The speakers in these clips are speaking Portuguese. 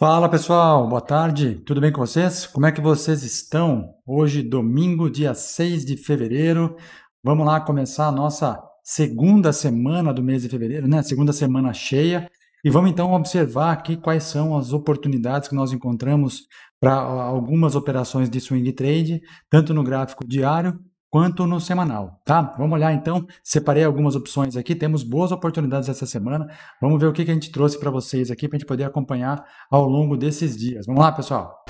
Fala pessoal, boa tarde, tudo bem com vocês? Como é que vocês estão? Hoje, domingo, dia 6 de fevereiro, vamos lá começar a nossa segunda semana do mês de fevereiro, né? Segunda semana cheia, e vamos então observar aqui quais são as oportunidades que nós encontramos para algumas operações de swing trade, tanto no gráfico diário quanto no semanal, tá? Vamos olhar então, separei algumas opções aqui, temos boas oportunidades essa semana, vamos ver o que a gente trouxe para vocês aqui para a gente poder acompanhar ao longo desses dias. Vamos lá, pessoal?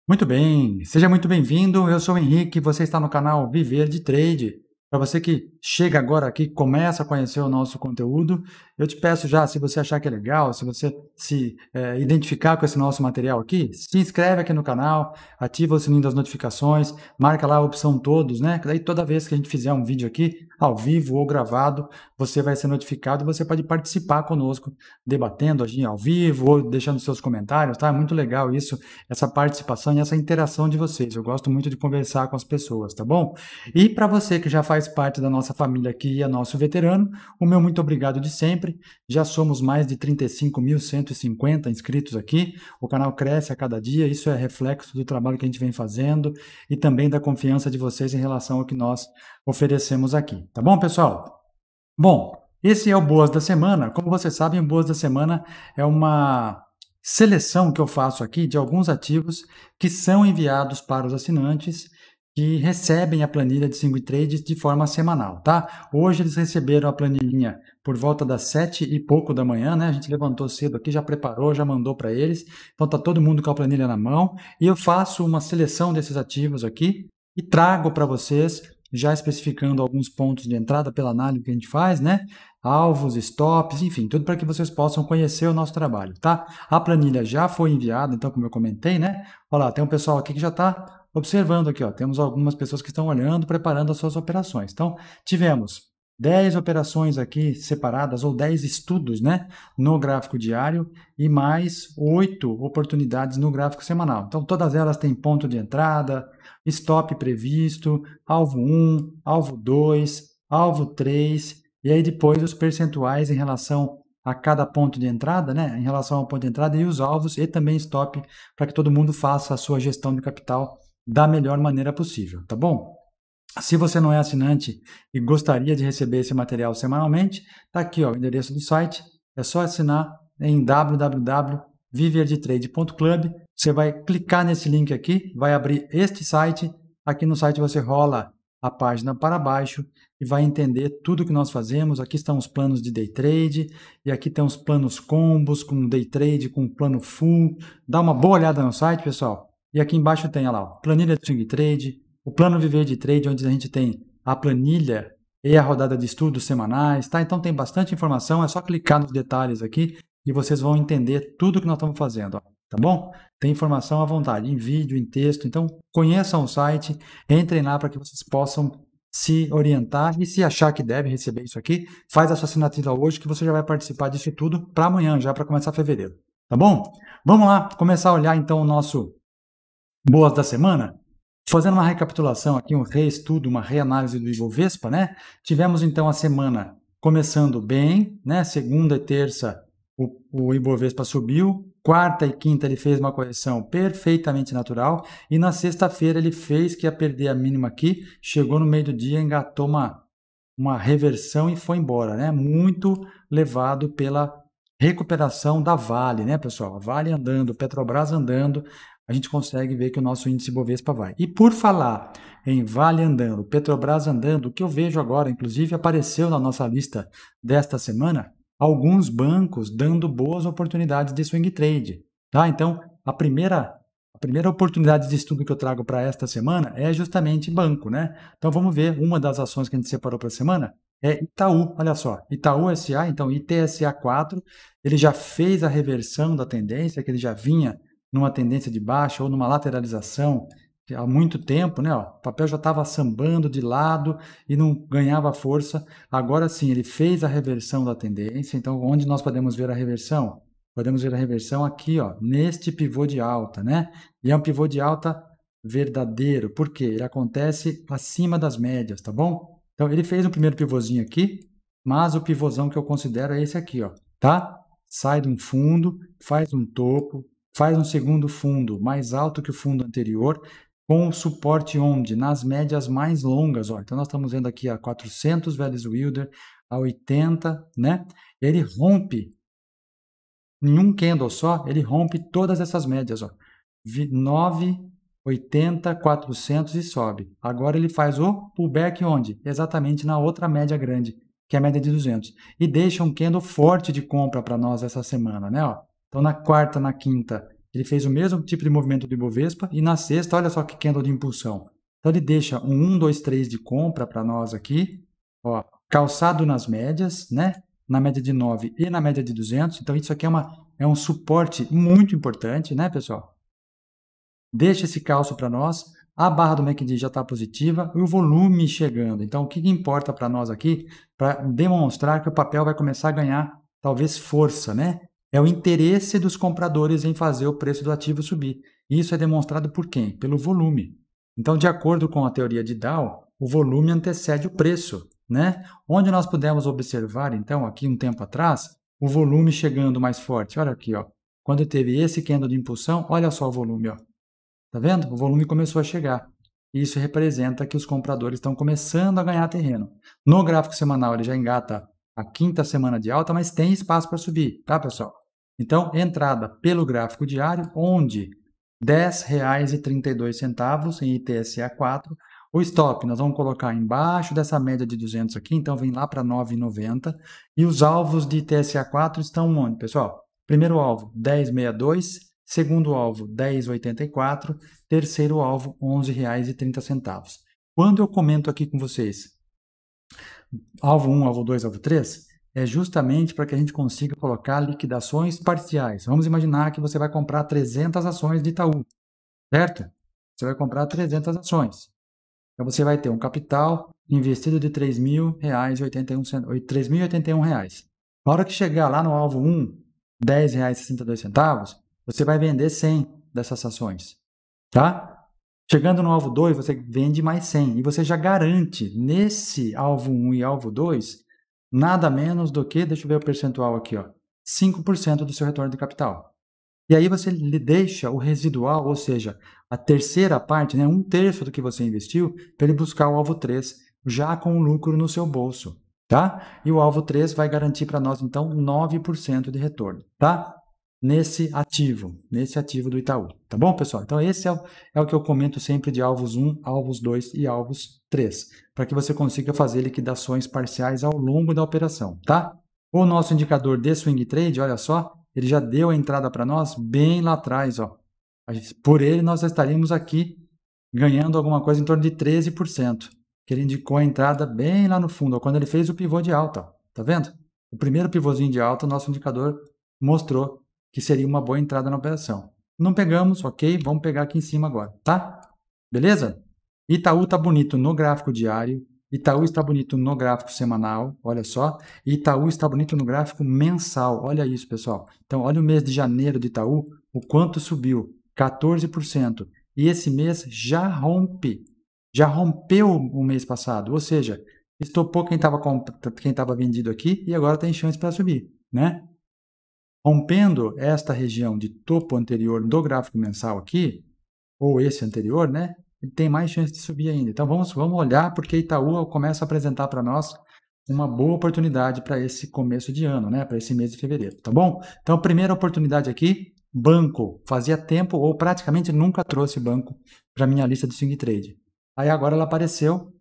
Muito bem, seja muito bem-vindo. Eu sou o Henrique, você está no canal Viver de Trade. Para você que chega agora aqui, começa a conhecer o nosso conteúdo, eu te peço já, se você achar que é legal, se você se identificar com esse nosso material aqui, se inscreve aqui no canal, ativa o sininho das notificações, marca lá a opção todos, né? Daí toda vez que a gente fizer um vídeo aqui, ao vivo ou gravado, você vai ser notificado e você pode participar conosco, debatendo ao vivo ou deixando seus comentários, tá? É muito legal isso, essa participação e essa interação de vocês. Eu gosto muito de conversar com as pessoas, tá bom? E para você que já faz parte da nossa família aqui e é nosso veterano, o meu muito obrigado de sempre. Já somos mais de 35.150 inscritos aqui. O canal cresce a cada dia, isso é reflexo do trabalho que a gente vem fazendo e também da confiança de vocês em relação ao que nós oferecemos aqui. Tá bom, pessoal? Bom, esse é o Boas da Semana. Como vocês sabem, o Boas da Semana é uma seleção que eu faço aqui de alguns ativos que são enviados para os assinantes que recebem a planilha de swing trade de forma semanal, tá? Hoje eles receberam a planilhinha por volta das 7 e pouco da manhã, né? A gente levantou cedo aqui, já preparou, já mandou para eles. Então tá todo mundo com a planilha na mão e eu faço uma seleção desses ativos aqui e trago para vocês, já especificando alguns pontos de entrada pela análise que a gente faz, né? Alvos, stops, enfim, tudo para que vocês possam conhecer o nosso trabalho, tá? A planilha já foi enviada, então, como eu comentei, né? Olha lá, tem um pessoal aqui que já está observando aqui, ó, temos algumas pessoas que estão olhando, preparando as suas operações. Então, tivemos 10 operações aqui separadas, ou 10 estudos, né, no gráfico diário, e mais 8 oportunidades no gráfico semanal. Então, todas elas têm ponto de entrada, stop previsto, alvo 1, alvo 2, alvo 3, e aí depois os percentuais em relação a cada ponto de entrada, né, em relação ao ponto de entrada e os alvos, e também stop, para que todo mundo faça a sua gestão de capital da melhor maneira possível, tá bom? Se você não é assinante e gostaria de receber esse material semanalmente, tá aqui, ó, o endereço do site, é só assinar em www.viverdetrade.club. Você vai clicar nesse link aqui, vai abrir este site, aqui no site você rola a página para baixo e vai entender tudo que nós fazemos. Aqui estão os planos de day trade e aqui estão os planos combos com day trade, com plano full. Dá uma boa olhada no site, pessoal. E aqui embaixo tem, olha lá, planilha de swing trade, o plano Viver de Trade, onde a gente tem a planilha e a rodada de estudos semanais, tá? Então tem bastante informação, é só clicar nos detalhes aqui e vocês vão entender tudo que nós estamos fazendo, ó, tá bom? Tem informação à vontade, em vídeo, em texto, então conheçam o site, entrem lá para que vocês possam se orientar e se achar que deve receber isso aqui, faz a sua assinatura hoje que você já vai participar disso tudo para amanhã, já para começar fevereiro, tá bom? Vamos lá, começar a olhar então o nosso Boas da Semana? Fazendo uma recapitulação aqui, um reestudo, uma reanálise do Ibovespa, né? Tivemos então a semana começando bem, né? Segunda e terça o Ibovespa subiu, quarta e quinta ele fez uma correção perfeitamente natural e na sexta-feira ele fez que ia perder a mínima aqui, chegou no meio do dia, engatou uma reversão e foi embora, né? Muito levado pela recuperação da Vale, né, pessoal? A Vale andando, Petrobras andando, a gente consegue ver que o nosso índice Bovespa vai. E por falar em Vale andando, Petrobras andando, o que eu vejo agora, inclusive apareceu na nossa lista desta semana, alguns bancos dando boas oportunidades de swing trade, tá? Então, a primeira oportunidade de estudo que eu trago para esta semana é justamente banco, né? Então, vamos ver uma das ações que a gente separou para a semana, é Itaú, olha só, Itaú SA, então ITSA 4, ele já fez a reversão da tendência, que ele já vinha numa tendência de baixa ou numa lateralização há muito tempo, né? Ó, o papel já estava sambando de lado e não ganhava força. Agora sim, ele fez a reversão da tendência. Então, onde nós podemos ver a reversão? Podemos ver a reversão aqui, ó, neste pivô de alta, né? E é um pivô de alta verdadeiro, porque ele acontece acima das médias, tá bom? Então, ele fez o primeiro pivôzinho aqui, mas o pivôzão que eu considero é esse aqui, ó, tá? Sai de um fundo, faz um topo, faz um segundo fundo mais alto que o fundo anterior, com suporte onde? Nas médias mais longas, ó. Então, nós estamos vendo aqui a 400 Veles Wilder, a 80, né? Ele rompe, em um candle só, ele rompe todas essas médias, ó. 9, 80, 400 e sobe. Agora ele faz o pullback onde? Exatamente na outra média grande, que é a média de 200. E deixa um candle forte de compra para nós essa semana, né? Ó. Então, na quarta, na quinta, ele fez o mesmo tipo de movimento do Ibovespa. E na sexta, olha só que candle de impulsão. Então, ele deixa um 1, 2, 3 de compra para nós aqui. Ó, calçado nas médias, né? Na média de 9 e na média de 200. Então, isso aqui é um suporte muito importante, né, pessoal? Deixa esse calço para nós. A barra do MACD já está positiva e o volume chegando. Então, o que importa para nós aqui, para demonstrar que o papel vai começar a ganhar, talvez, força, né? É o interesse dos compradores em fazer o preço do ativo subir. E isso é demonstrado por quem? Pelo volume. Então, de acordo com a teoria de Dow, o volume antecede o preço, né? Onde nós pudemos observar, então, aqui um tempo atrás, o volume chegando mais forte. Olha aqui, ó. Quando teve esse candle de impulsão, olha só o volume, ó. Tá vendo? O volume começou a chegar. Isso representa que os compradores estão começando a ganhar terreno. No gráfico semanal, ele já engata a quinta semana de alta, mas tem espaço para subir, tá, pessoal? Então, entrada pelo gráfico diário, onde R$ 10,32 em ITSA 4. O stop nós vamos colocar embaixo dessa média de 200 aqui, então vem lá para 9,90. E os alvos de ITSA 4 estão onde, pessoal? Primeiro alvo, 10,62. Segundo alvo, R$ 10,84. Terceiro alvo, R$ 11,30. Quando eu comento aqui com vocês, alvo 1, alvo 2, alvo 3, é justamente para que a gente consiga colocar liquidações parciais. Vamos imaginar que você vai comprar 300 ações de Itaú, certo? Você vai comprar 300 ações. Então, você vai ter um capital investido de R$ 3.081. Na hora que chegar lá no alvo 1, R$ 10,62, você vai vender 100 dessas ações, tá? Chegando no alvo 2, você vende mais 100 e você já garante nesse alvo 1 e alvo 2 nada menos do que, deixa eu ver o percentual aqui, ó, 5% do seu retorno de capital. E aí você lhe deixa o residual, ou seja, a terceira parte, né, 1/3 do que você investiu, para ele buscar o alvo 3, já com o lucro no seu bolso, tá? E o alvo 3 vai garantir para nós, então, 9% de retorno, tá? Nesse ativo do Itaú. Tá bom, pessoal? Então, esse é o que eu comento sempre de alvos 1, alvos 2 e alvos 3, para que você consiga fazer liquidações parciais ao longo da operação, tá? O nosso indicador de swing trade, olha só, ele já deu a entrada para nós bem lá atrás, ó. Por ele, nós estaríamos aqui ganhando alguma coisa em torno de 13%, que ele indicou a entrada bem lá no fundo, ó, quando ele fez o pivô de alta, ó. Tá vendo? O primeiro pivôzinho de alta, o nosso indicador mostrou que seria uma boa entrada na operação. Não pegamos, ok? Vamos pegar aqui em cima agora, tá? Beleza? Itaú está bonito no gráfico diário, Itaú está bonito no gráfico semanal, olha só, e Itaú está bonito no gráfico mensal, olha isso, pessoal. Então, olha o mês de janeiro de Itaú, o quanto subiu, 14%. E esse mês já rompeu o mês passado, ou seja, estopou quem estava vendido aqui e agora tem chance para subir, né? Rompendo esta região de topo anterior do gráfico mensal aqui, ou esse anterior, né? Ele tem mais chance de subir ainda. Então, vamos olhar, porque Itaú começa a apresentar para nós uma boa oportunidade para esse começo de ano, né? Para esse mês de fevereiro, tá bom? Então, primeira oportunidade aqui, banco. Fazia tempo, ou praticamente nunca trouxe banco para minha lista de swing trade. Aí agora ela apareceu.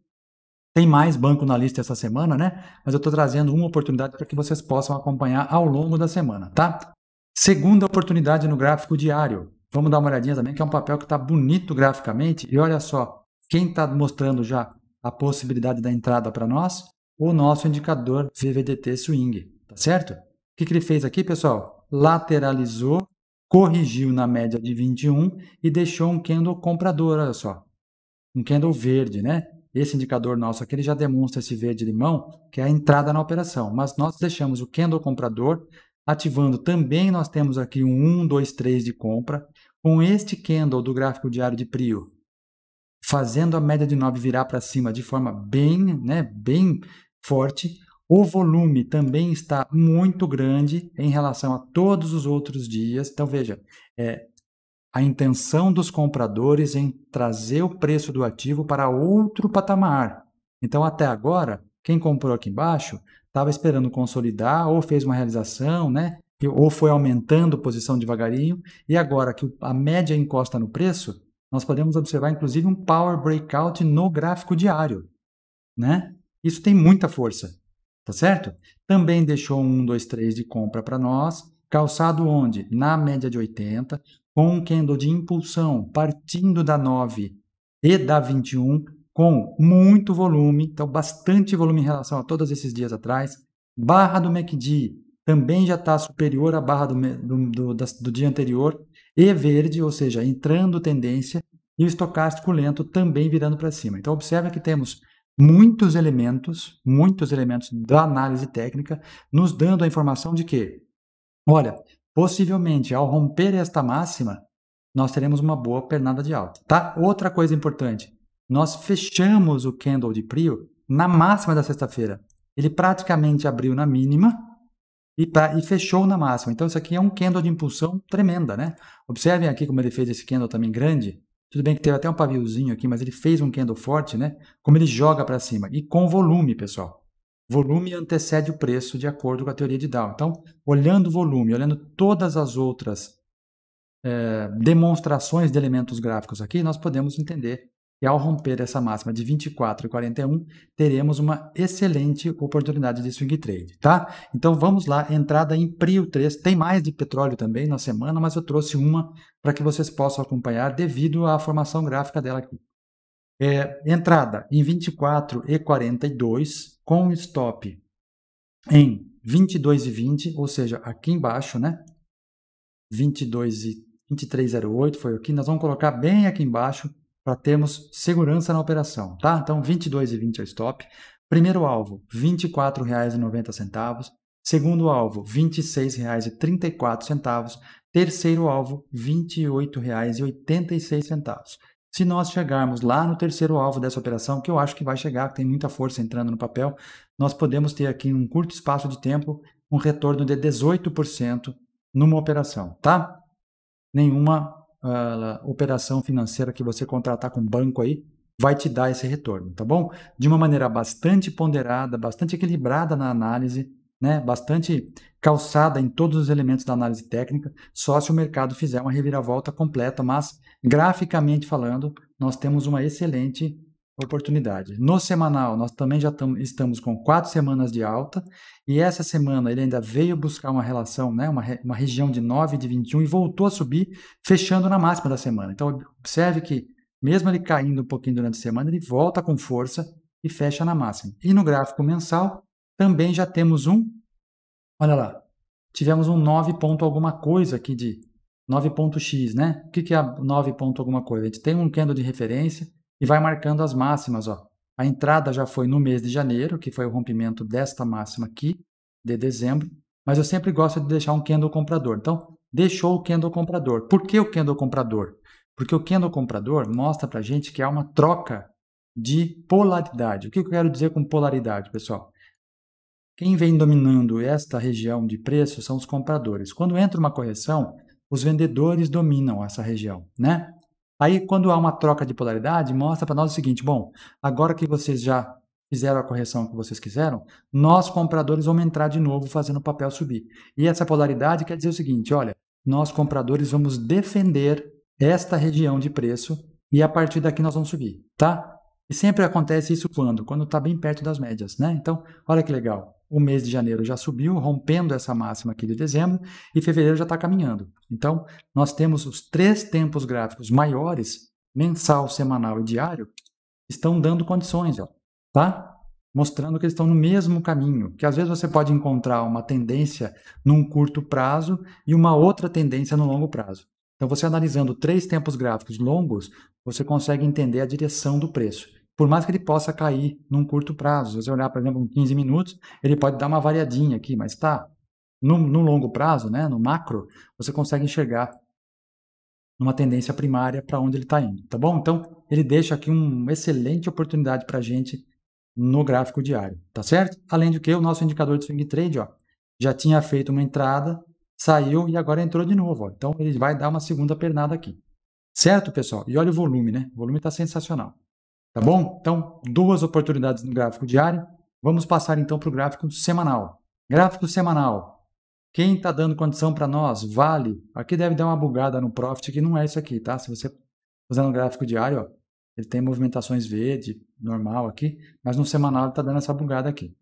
Tem mais banco na lista essa semana, né? Mas eu estou trazendo uma oportunidade para que vocês possam acompanhar ao longo da semana, tá? Segunda oportunidade no gráfico diário. Vamos dar uma olhadinha também, que é um papel que está bonito graficamente. E olha só, quem está mostrando já a possibilidade da entrada para nós? O nosso indicador VVDT Swing, tá certo? O que ele fez aqui, pessoal? Lateralizou, corrigiu na média de 21 e deixou um candle comprador, olha só. Um candle verde, né? Esse indicador nosso aqui ele já demonstra esse verde-limão, que é a entrada na operação. Mas nós deixamos o candle comprador, ativando também nós temos aqui um 1, 2, 3 de compra. Com este candle do gráfico diário de Prio fazendo a média de 9 virar para cima de forma bem forte. O volume também está muito grande em relação a todos os outros dias. Então, veja, a intenção dos compradores em trazer o preço do ativo para outro patamar. Então, até agora, quem comprou aqui embaixo estava esperando consolidar ou fez uma realização, né? Ou foi aumentando posição devagarinho. E agora que a média encosta no preço, nós podemos observar, inclusive, um power breakout no gráfico diário, né? Isso tem muita força, tá certo? Também deixou um 1, 2, 3 de compra para nós, calçado onde? Na média de 80, com um candle de impulsão partindo da 9 e da 21, com muito volume, então bastante volume em relação a todos esses dias atrás. Barra do MACD também já está superior à barra do dia anterior, e verde, ou seja, entrando tendência, e o estocástico lento também virando para cima. Então, observe que temos muitos elementos da análise técnica, nos dando a informação de que, olha, possivelmente, ao romper esta máxima, nós teremos uma boa pernada de alta, tá? Outra coisa importante, nós fechamos o candle de prio na máxima da sexta-feira. Ele praticamente abriu na mínima e fechou na máxima. Então, isso aqui é um candle de impulsão tremenda, né? Observem aqui como ele fez esse candle também grande. Tudo bem que teve até um paviozinho aqui, mas ele fez um candle forte, né? Como ele joga para cima. E com volume, pessoal. Volume antecede o preço de acordo com a teoria de Dow. Então, olhando o volume, olhando todas as outras demonstrações de elementos gráficos aqui, nós podemos entender que ao romper essa máxima de 24,41, teremos uma excelente oportunidade de swing trade, tá? Então vamos lá, entrada em Prio 3, tem mais de petróleo também na semana, mas eu trouxe uma para que vocês possam acompanhar devido à formação gráfica dela aqui. Entrada em 24,42, com stop em 22,20, ou seja, aqui embaixo, né? 23,08 foi aqui, nós vamos colocar bem aqui embaixo para termos segurança na operação, tá? Então, 22,20 é o stop. Primeiro alvo, R$ 24,90. Segundo alvo, R$ 26,34. Terceiro alvo, R$ 28,86. Se nós chegarmos lá no terceiro alvo dessa operação, que eu acho que vai chegar, que tem muita força entrando no papel, nós podemos ter aqui, em um curto espaço de tempo, um retorno de 18% numa operação, tá? Nenhuma operação financeira que você contratar com banco aí vai te dar esse retorno, tá bom? De uma maneira bastante ponderada, bastante equilibrada na análise, né? Bastante calçada em todos os elementos da análise técnica, só se o mercado fizer uma reviravolta completa, mas graficamente falando, nós temos uma excelente oportunidade. No semanal, nós também já estamos com 4 semanas de alta, e essa semana ele ainda veio buscar uma relação, né, uma região de 9 de 21 e voltou a subir, fechando na máxima da semana. Então, observe que, mesmo ele caindo um pouquinho durante a semana, ele volta com força e fecha na máxima. E no gráfico mensal, também já temos olha lá, tivemos um 9 ponto alguma coisa aqui de 9.x, né? O que é 9 ponto alguma coisa? A gente tem um candle de referência e vai marcando as máximas, ó. A entrada já foi no mês de janeiro, que foi o rompimento desta máxima aqui, de dezembro, mas eu sempre gosto de deixar um candle comprador. Então, deixou o candle comprador. Por que o candle comprador? Porque o candle comprador mostra pra gente que há uma troca de polaridade. O que eu quero dizer com polaridade, pessoal? Quem vem dominando esta região de preço são os compradores. Quando entra uma correção, os vendedores dominam essa região, né? Aí, quando há uma troca de polaridade, mostra para nós o seguinte, bom, agora que vocês já fizeram a correção que vocês quiseram, nós, compradores, vamos entrar de novo fazendo o papel subir. E essa polaridade quer dizer o seguinte, olha, nós, compradores, vamos defender esta região de preço e a partir daqui nós vamos subir, tá? E sempre acontece isso quando? Quando está bem perto das médias, né? Então, olha que legal. O mês de janeiro já subiu, rompendo essa máxima aqui de dezembro, e fevereiro já está caminhando. Então, nós temos os 3 tempos gráficos maiores, mensal, semanal e diário, estão dando condições, ó, tá? Mostrando que eles estão no mesmo caminho, que às vezes você pode encontrar uma tendência num curto prazo e uma outra tendência no longo prazo. Então, você analisando 3 tempos gráficos longos, você consegue entender a direção do preço. Por mais que ele possa cair num curto prazo, se você olhar, por exemplo, em 15 minutos, ele pode dar uma variadinha aqui, mas tá, no longo prazo, né, no macro, você consegue enxergar numa tendência primária para onde ele está indo, tá bom? Então, ele deixa aqui uma excelente oportunidade para a gente no gráfico diário, tá certo? Além do que, o nosso indicador de swing trade, ó, já tinha feito uma entrada, saiu e agora entrou de novo, ó. Então, ele vai dar uma segunda pernada aqui. Certo, pessoal? E olha o volume, né? O volume está sensacional. Tá bom? Então, duas oportunidades no gráfico diário. Vamos passar então para o gráfico semanal. Gráfico semanal. Quem está dando condição para nós? Vale. Aqui deve dar uma bugada no Profit, que não é isso aqui, tá? Se você usando o gráfico diário, ó, ele tem movimentações verde, normal aqui, mas no semanal ele está dando essa bugada aqui.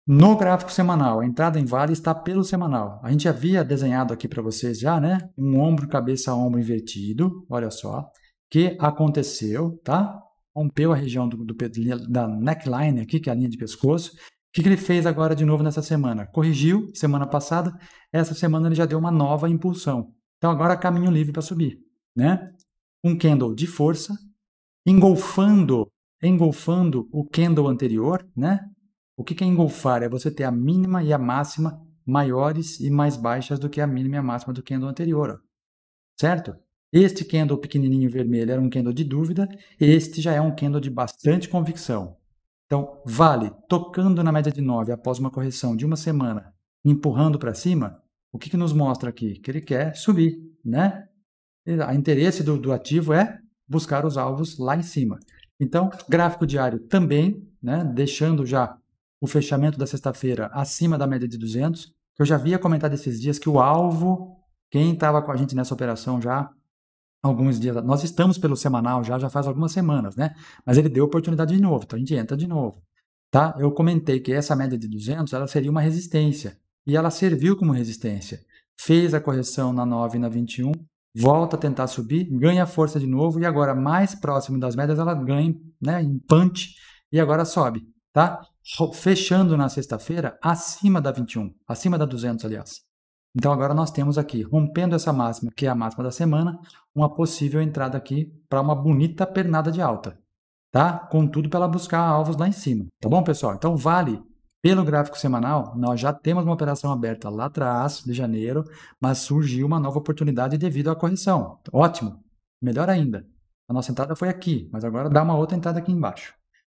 No gráfico semanal, a entrada em Vale está pelo semanal. A gente havia desenhado aqui para vocês já, né? Um ombro, cabeça, ombro invertido, olha só, que aconteceu, tá? Rompeu a região da neckline aqui, que é a linha de pescoço. O que ele fez agora de novo nessa semana? Corrigiu semana passada, essa semana ele já deu uma nova impulsão. Então agora caminho livre para subir, né? Um candle de força, engolfando o candle anterior, né? O que é engolfar? É você ter a mínima e a máxima maiores e mais baixas do que a mínima e a máxima do candle anterior, ó. Certo? Este candle pequenininho vermelho era um candle de dúvida, este já é um candle de bastante convicção. Então, Vale, tocando na média de 9 após uma correção de uma semana, empurrando para cima, o que nos mostra aqui? Que ele quer subir, né? O interesse do ativo é buscar os alvos lá em cima. Então, gráfico diário também, né? Deixando já o fechamento da sexta-feira acima da média de 200. Eu já havia comentado esses dias que o alvo, quem estava com a gente nessa operação já alguns dias, nós estamos pelo semanal já faz algumas semanas, né? Mas ele deu oportunidade de novo, então a gente entra de novo, tá? Eu comentei que essa média de 200, ela seria uma resistência, e ela serviu como resistência. Fez a correção na 9 e na 21, volta a tentar subir, ganha força de novo, e agora mais próximo das médias ela ganha, né, em punch, e agora sobe, tá? Fechando na sexta-feira acima da 21, acima da 200, aliás. Então agora nós temos aqui, rompendo essa máxima, que é a máxima da semana, uma possível entrada aqui para uma bonita pernada de alta, tá? Contudo, para ela buscar alvos lá em cima, tá bom, pessoal? Então Vale, pelo gráfico semanal, nós já temos uma operação aberta lá atrás, de janeiro, mas surgiu uma nova oportunidade devido à correção. Ótimo, melhor ainda. A nossa entrada foi aqui, mas agora dá uma outra entrada aqui embaixo.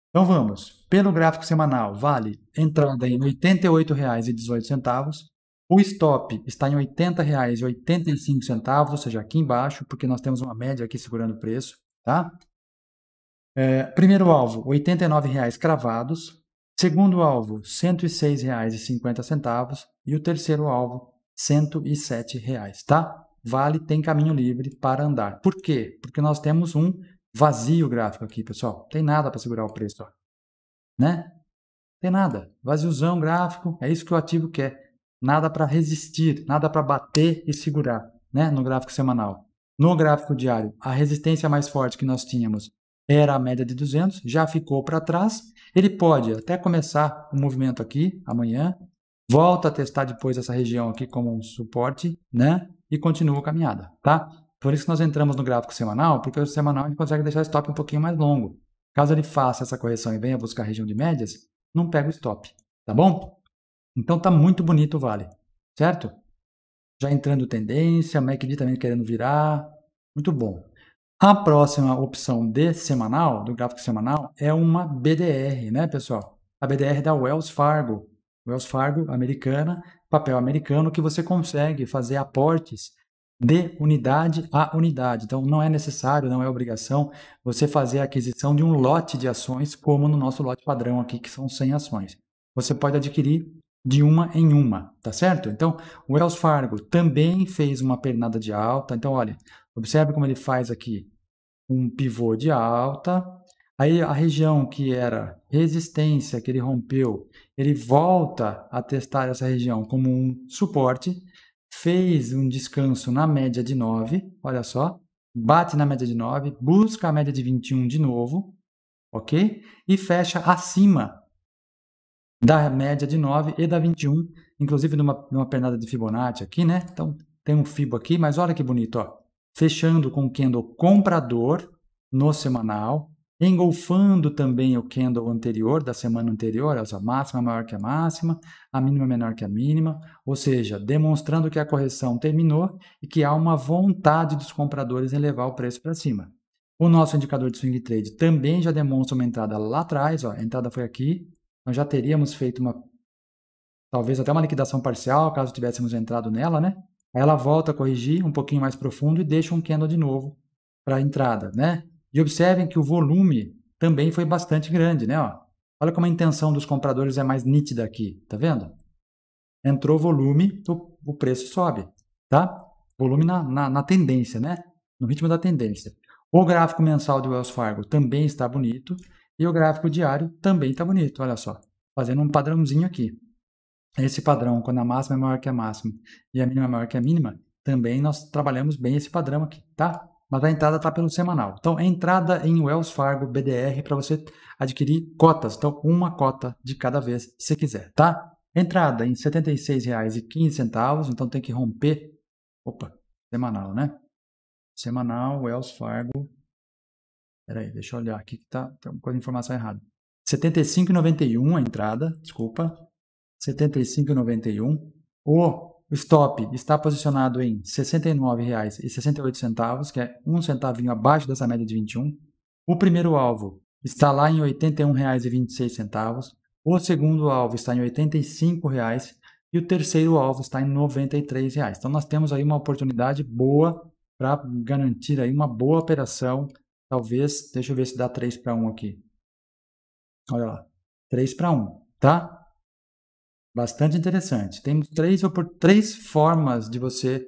Então vamos, pelo gráfico semanal, Vale, entrada em R$ 88,18. O stop está em R$ 80,85, ou seja, aqui embaixo, porque nós temos uma média aqui segurando o preço, tá? Primeiro alvo, R$ 89,00 cravados. Segundo alvo, R$ 106,50. E o terceiro alvo, R$ 107,00, tá? Vale tem caminho livre para andar. Por quê? Porque nós temos um vazio gráfico aqui, pessoal. Não tem nada para segurar o preço, ó. Né? Tem nada. Vaziozão gráfico, é isso que o ativo quer. Nada para resistir, nada para bater e segurar, né? No gráfico semanal. No gráfico diário, a resistência mais forte que nós tínhamos era a média de 200, já ficou para trás. Ele pode até começar o movimento aqui amanhã, volta a testar depois essa região aqui como um suporte, né? E continua a caminhada, tá? Por isso que nós entramos no gráfico semanal, porque o semanal a gente consegue deixar o stop um pouquinho mais longo. Caso ele faça essa correção e venha buscar a região de médias, não pega o stop, tá bom? Então tá muito bonito o Vale, certo? Já entrando tendência, MACD também querendo virar, muito bom. A próxima opção de semanal, do gráfico semanal, é uma BDR, né, pessoal? A BDR da Wells Fargo americana, papel americano, que você consegue fazer aportes de unidade a unidade. Então, não é necessário, não é obrigação você fazer a aquisição de um lote de ações, como no nosso lote padrão aqui, que são 100 ações. Você pode adquirir de uma em uma, tá certo? Então, o Wells Fargo também fez uma pernada de alta. Então, olha, observe como ele faz aqui um pivô de alta. Aí a região que era resistência, que ele rompeu, ele volta a testar essa região como um suporte, fez um descanso na média de 9, olha só, bate na média de 9, busca a média de 21 de novo, ok? E fecha acima da média de 9 e da 21, inclusive numa pernada de Fibonacci aqui, né? Então, tem um Fibo aqui, mas olha que bonito, ó. Fechando com o candle comprador no semanal, engolfando também o candle anterior, da semana anterior, a máxima maior que a máxima, a mínima menor que a mínima, ou seja, demonstrando que a correção terminou e que há uma vontade dos compradores em levar o preço para cima. O nosso indicador de swing trade também já demonstra uma entrada lá atrás, ó, a entrada foi aqui, nós já teríamos feito talvez até uma liquidação parcial, caso tivéssemos entrado nela, né? Aí ela volta a corrigir um pouquinho mais profundo e deixa um candle de novo para a entrada, né? E observem que o volume também foi bastante grande, né? Ó, olha como a intenção dos compradores é mais nítida aqui, tá vendo? Entrou volume, o preço sobe, tá? Volume na tendência, né? No ritmo da tendência. O gráfico mensal do Wells Fargo também está bonito e o gráfico diário também está bonito, olha só. Fazendo um padrãozinho aqui. Esse padrão, quando a máxima é maior que a máxima e a mínima é maior que a mínima, também nós trabalhamos bem esse padrão aqui, tá? Mas a entrada está pelo semanal. Então, entrada em Wells Fargo BDR para você adquirir cotas. Então, uma cota de cada vez, se quiser, tá? Entrada em R$ 76,15. Então, tem que romper... Opa, semanal, né? Semanal, Wells Fargo... Peraí, deixa eu olhar aqui que tem uma coisa de informação errada. R$ 75,91 a entrada, desculpa. R$ 75,91. O stop está posicionado em R$ 69,68, que é um centavinho abaixo dessa média de 21. O primeiro alvo está lá em R$ 81,26. O segundo alvo está em R$ 85 e o terceiro alvo está em R$ 93. Então nós temos aí uma oportunidade boa para garantir aí uma boa operação. Talvez, deixa eu ver se dá 3 para 1 aqui. Olha lá, 3 para 1, tá? Bastante interessante. Temos três formas de você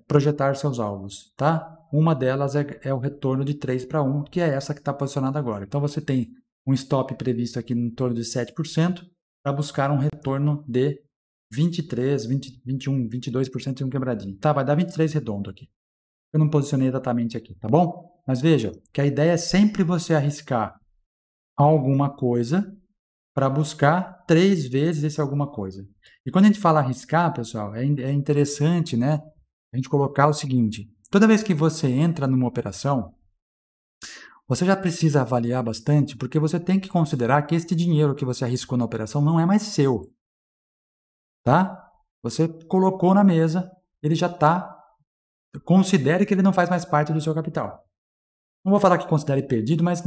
projetar seus alvos, tá? Uma delas é o retorno de 3 para 1, que é essa que está posicionada agora. Então, você tem um stop previsto aqui em torno de 7% para buscar um retorno de 23, 20, 21, 22% e um quebradinho. Tá, vai dar 23 redondo aqui. Eu não posicionei exatamente aqui, tá bom? Mas veja que a ideia é sempre você arriscar alguma coisa para buscar 3 vezes esse alguma coisa. E quando a gente fala arriscar, pessoal, é interessante, né, a gente colocar o seguinte: toda vez que você entra numa operação, você já precisa avaliar bastante, porque você tem que considerar que este dinheiro que você arriscou na operação não é mais seu, tá? Você colocou na mesa, ele já está, considere que ele não faz mais parte do seu capital. Não vou falar que considere perdido, mas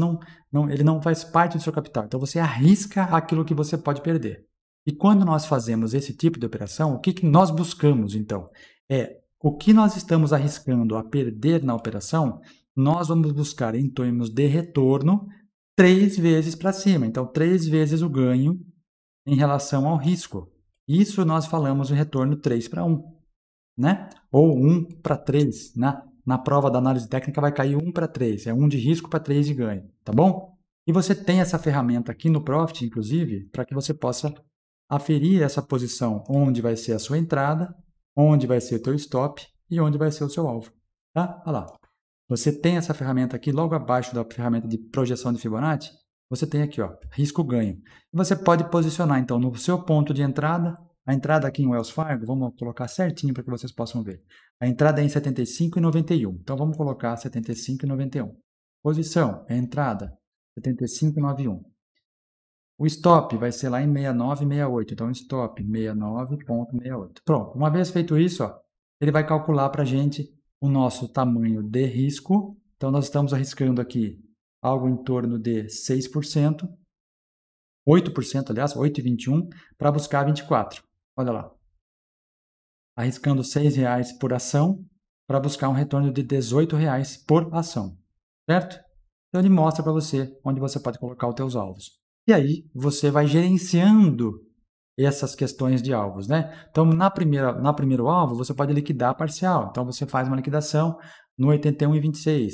ele não faz parte do seu capital. Então, você arrisca aquilo que você pode perder. E quando nós fazemos esse tipo de operação, o que nós buscamos, então? O que nós estamos arriscando a perder na operação, nós vamos buscar em termos de retorno 3 vezes para cima. Então, 3 vezes o ganho em relação ao risco. Isso nós falamos de retorno 3 para 1, né? Ou 1 para 3, né? Na prova da análise técnica vai cair 1 para 3, é 1 de risco para 3 de ganho, tá bom? E você tem essa ferramenta aqui no Profit, inclusive, para que você possa aferir essa posição, onde vai ser a sua entrada, onde vai ser o teu stop e onde vai ser o seu alvo, tá? Olha lá. Você tem essa ferramenta aqui logo abaixo da ferramenta de projeção de Fibonacci, você tem aqui, ó, risco-ganho. Você pode posicionar, então, no seu ponto de entrada. A entrada aqui em Wells Fargo, vamos colocar certinho para que vocês possam ver. A entrada é em 75,91. Então, vamos colocar 75,91. Posição, a entrada, 75,91. O stop vai ser lá em 69,68. Então, stop, 69,68. Pronto. Uma vez feito isso, ó, ele vai calcular para a gente o nosso tamanho de risco. Então, nós estamos arriscando aqui algo em torno de 6%. 8%, aliás, 8,21, para buscar 24. Olha lá. Arriscando R$ 6,00 por ação para buscar um retorno de R$ 18,00 por ação. Certo? Então, ele mostra para você onde você pode colocar os teus alvos. E aí, você vai gerenciando essas questões de alvos, né? Então, na primeiro alvo, você pode liquidar parcial. Então, você faz uma liquidação no 81,26.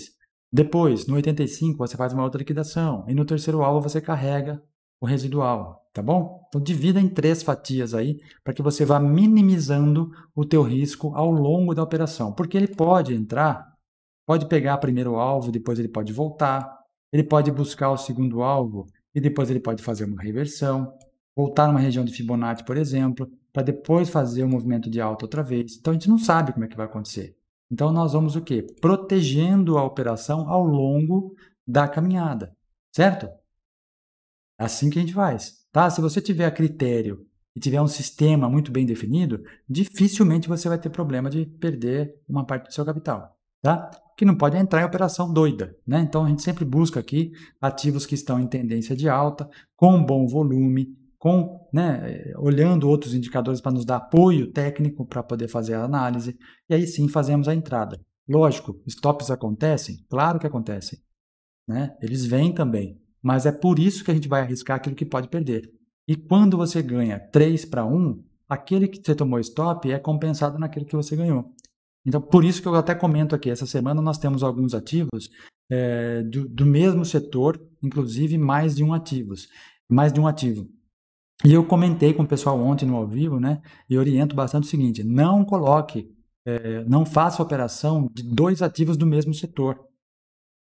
Depois, no 85, você faz uma outra liquidação. E no terceiro alvo, você carrega o residual, tá bom? Então, divida em 3 fatias aí, para que você vá minimizando o teu risco ao longo da operação. Porque ele pode entrar, pode pegar primeiro o alvo, depois ele pode voltar, ele pode buscar o segundo alvo e depois ele pode fazer uma reversão, voltar numa região de Fibonacci, por exemplo, para depois fazer o movimento de alta outra vez. Então, a gente não sabe como é que vai acontecer. Então, nós vamos o quê? Protegendo a operação ao longo da caminhada, certo? É assim que a gente faz, tá? Se você tiver a critério e tiver um sistema muito bem definido, dificilmente você vai ter problema de perder uma parte do seu capital, tá? Que não pode entrar em operação doida, né? Então a gente sempre busca aqui ativos que estão em tendência de alta, com bom volume, olhando outros indicadores para nos dar apoio técnico para poder fazer a análise, e aí sim fazemos a entrada. Lógico, stops acontecem? Claro que acontecem, né? Eles vêm também, mas é por isso que a gente vai arriscar aquilo que pode perder. E quando você ganha 3 para 1, aquele que você tomou stop é compensado naquele que você ganhou. Então, por isso que eu até comento aqui, essa semana nós temos alguns ativos do mesmo setor, inclusive mais de um ativo. E eu comentei com o pessoal ontem no ao vivo, né? E oriento bastante o seguinte: não coloque, não faça operação de 2 ativos do mesmo setor.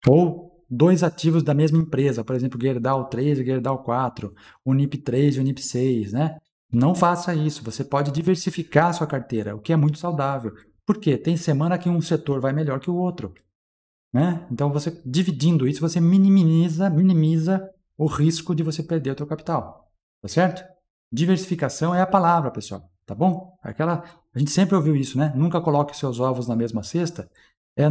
Ou 2 ativos da mesma empresa, por exemplo, Gerdau 3 e Gerdau 4, Unip 3 e Unip 6, né? Não faça isso, você pode diversificar a sua carteira, o que é muito saudável. Por quê? Tem semana que um setor vai melhor que o outro, né? Então, você dividindo isso, você minimiza o risco de você perder o teu capital, tá certo? Diversificação é a palavra, pessoal, tá bom? A gente sempre ouviu isso, né? Nunca coloque seus ovos na mesma cesta.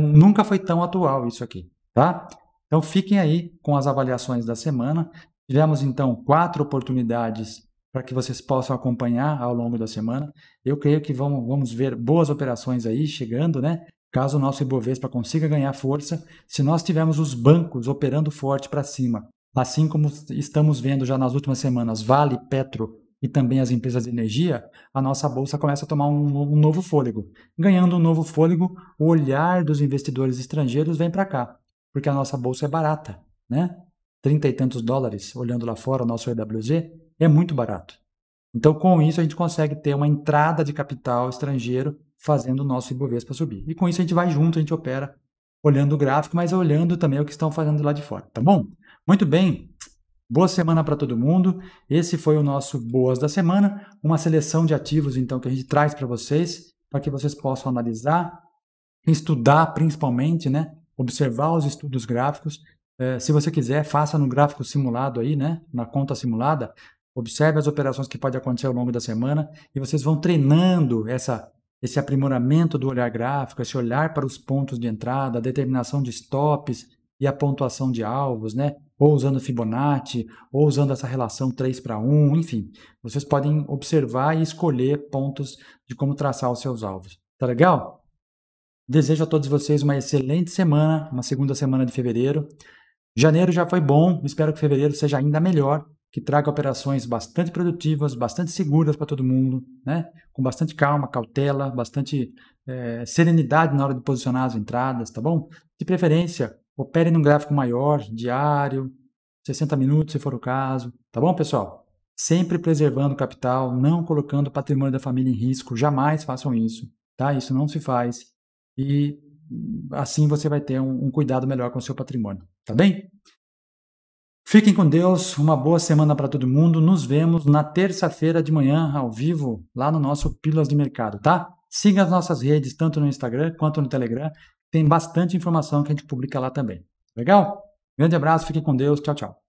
Nunca foi tão atual isso aqui, tá? Então, fiquem aí com as avaliações da semana. Tivemos, então, 4 oportunidades para que vocês possam acompanhar ao longo da semana. Eu creio que vamos ver boas operações aí chegando, né? Caso o nosso Ibovespa consiga ganhar força, se nós tivermos os bancos operando forte para cima, assim como estamos vendo já nas últimas semanas, Vale, Petro e também as empresas de energia, a nossa bolsa começa a tomar um novo fôlego. Ganhando um novo fôlego, o olhar dos investidores estrangeiros vem para cá, porque a nossa bolsa é barata, né? 30 e tantos dólares, olhando lá fora o nosso EWZ, é muito barato. Então, com isso, a gente consegue ter uma entrada de capital estrangeiro fazendo o nosso Ibovespa subir. E com isso, a gente vai junto, a gente opera olhando o gráfico, mas olhando também o que estão fazendo lá de fora, tá bom? Muito bem, boa semana para todo mundo. Esse foi o nosso Boas da Semana, uma seleção de ativos, então, que a gente traz para vocês, para que vocês possam analisar, estudar principalmente, né? Observar os estudos gráficos. Se você quiser, faça no gráfico simulado aí, né? Na conta simulada, observe as operações que podem acontecer ao longo da semana e vocês vão treinando esse aprimoramento do olhar gráfico, esse olhar para os pontos de entrada, a determinação de stops e a pontuação de alvos, né? Ou usando Fibonacci, ou usando essa relação 3 para 1, enfim. Vocês podem observar e escolher pontos de como traçar os seus alvos. Tá legal? Desejo a todos vocês uma excelente semana, uma segunda semana de fevereiro. Janeiro já foi bom, espero que fevereiro seja ainda melhor, que traga operações bastante produtivas, bastante seguras para todo mundo, né? Com bastante calma, cautela, bastante serenidade na hora de posicionar as entradas, tá bom? De preferência, opere num gráfico maior, diário, 60 minutos se for o caso, tá bom, pessoal? Sempre preservando o capital, não colocando o patrimônio da família em risco, jamais façam isso, tá? Isso não se faz e assim você vai ter um cuidado melhor com o seu patrimônio, tá bem? Fiquem com Deus, uma boa semana para todo mundo. Nos vemos na terça-feira de manhã, ao vivo, lá no nosso Pílulas de Mercado, tá? Siga as nossas redes, tanto no Instagram quanto no Telegram. Tem bastante informação que a gente publica lá também. Legal? Grande abraço, fiquem com Deus. Tchau, tchau.